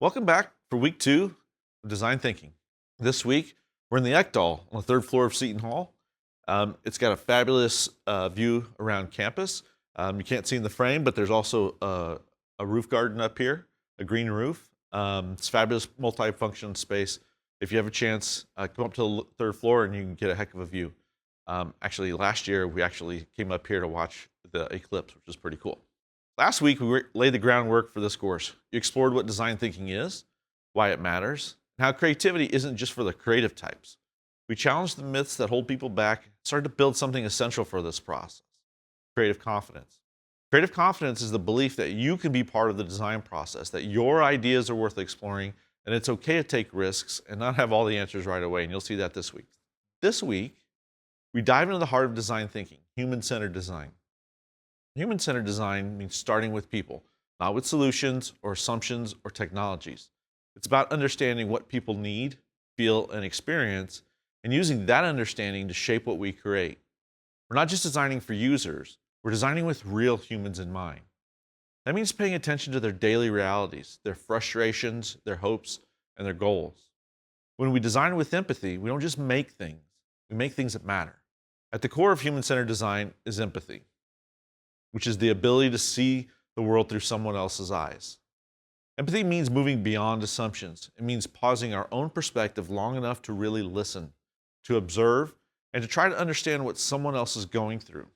Welcome back for week 2 of Design Thinking. This week, we're in the Ekdal on the third floor of Seton Hall. It's got a fabulous view around campus. You can't see in the frame, but there's also a roof garden up here, a green roof. It's fabulous multi-function space. If you have a chance, come up to the third floor and you can get a heck of a view. Actually, last year, we actually came up here to watch the eclipse, which is pretty cool. Last week, we laid the groundwork for this course. You explored what design thinking is, why it matters, and how creativity isn't just for the creative types. We challenged the myths that hold people back, started to build something essential for this process: creative confidence. Creative confidence is the belief that you can be part of the design process, that your ideas are worth exploring, and it's okay to take risks and not have all the answers right away, and you'll see that this week. This week, we dive into the heart of design thinking, human-centered design. Human-centered design means starting with people, not with solutions or assumptions or technologies. It's about understanding what people need, feel, and experience, and using that understanding to shape what we create. We're not just designing for users, we're designing with real humans in mind. That means paying attention to their daily realities, their frustrations, their hopes, and their goals. When we design with empathy, we don't just make things, we make things that matter. At the core of human-centered design is empathy, which is the ability to see the world through someone else's eyes. Empathy means moving beyond assumptions. It means pausing our own perspective long enough to really listen, to observe, and to try to understand what someone else is going through,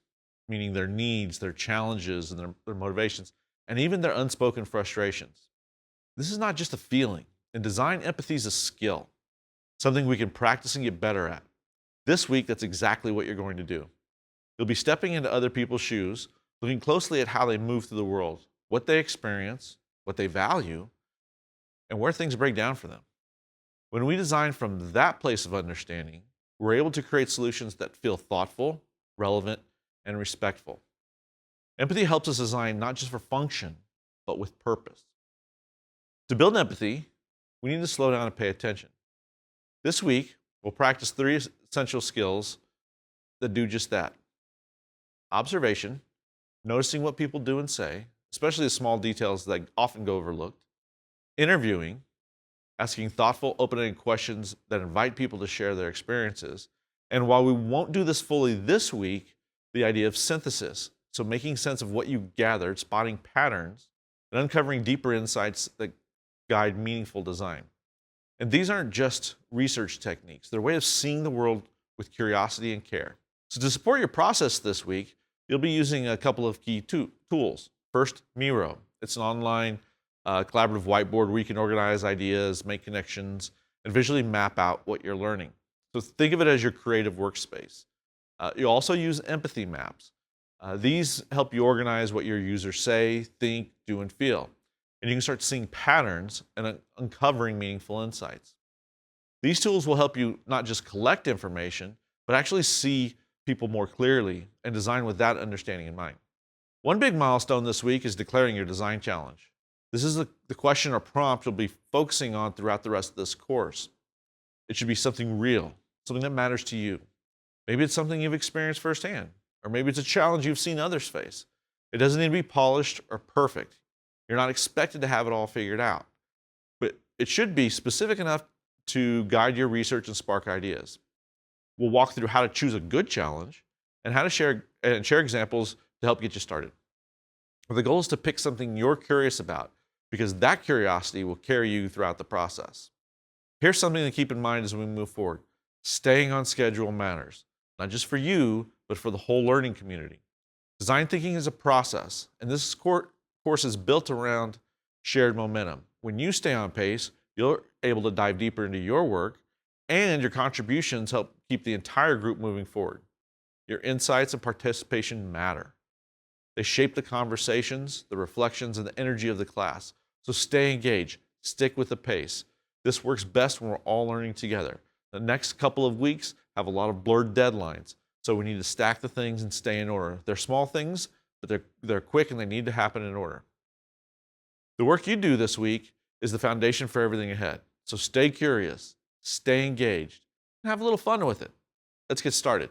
meaning their needs, their challenges, and their motivations, and even their unspoken frustrations. This is not just a feeling. In design, empathy is a skill, something we can practice and get better at. This week, that's exactly what you're going to do. You'll be stepping into other people's shoes, looking closely at how they move through the world, what they experience, what they value, and where things break down for them. When we design from that place of understanding, we're able to create solutions that feel thoughtful, relevant, and respectful. Empathy helps us design not just for function, but with purpose. To build empathy, we need to slow down and pay attention. This week, we'll practice 3 essential skills that do just that: observation, noticing what people do and say, especially the small details that often go overlooked; interviewing, asking thoughtful, open-ended questions that invite people to share their experiences; and while we won't do this fully this week, the idea of synthesis, so making sense of what you gathered, spotting patterns, and uncovering deeper insights that guide meaningful design. And these aren't just research techniques, they're a way of seeing the world with curiosity and care. So to support your process this week, you'll be using a couple of key tools. First, Miro. It's an online collaborative whiteboard where you can organize ideas, make connections, and visually map out what you're learning. So think of it as your creative workspace. You also use empathy maps. These help you organize what your users say, think, do, and feel. And you can start seeing patterns and uncovering meaningful insights. These tools will help you not just collect information, but actually see people more clearly and design with that understanding in mind. One big milestone this week is declaring your design challenge. This is the question or prompt you'll be focusing on throughout the rest of this course. It should be something real, something that matters to you. Maybe it's something you've experienced firsthand, or maybe it's a challenge you've seen others face. It doesn't need to be polished or perfect. You're not expected to have it all figured out, but it should be specific enough to guide your research and spark ideas. We'll walk through how to choose a good challenge and how to share examples to help get you started. The goal is to pick something you're curious about, because that curiosity will carry you throughout the process. Here's something to keep in mind as we move forward. Staying on schedule matters, not just for you, but for the whole learning community. Design thinking is a process, and this course is built around shared momentum. When you stay on pace, you're able to dive deeper into your work, and your contributions help keep the entire group moving forward. Your insights and participation matter. They shape the conversations, the reflections, and the energy of the class. So stay engaged, stick with the pace. This works best when we're all learning together. The next couple of weeks have a lot of blurred deadlines, so we need to stack the things and stay in order. They're small things, but they're quick and they need to happen in order. The work you do this week is the foundation for everything ahead. So stay curious, stay engaged, and have a little fun with it. Let's get started.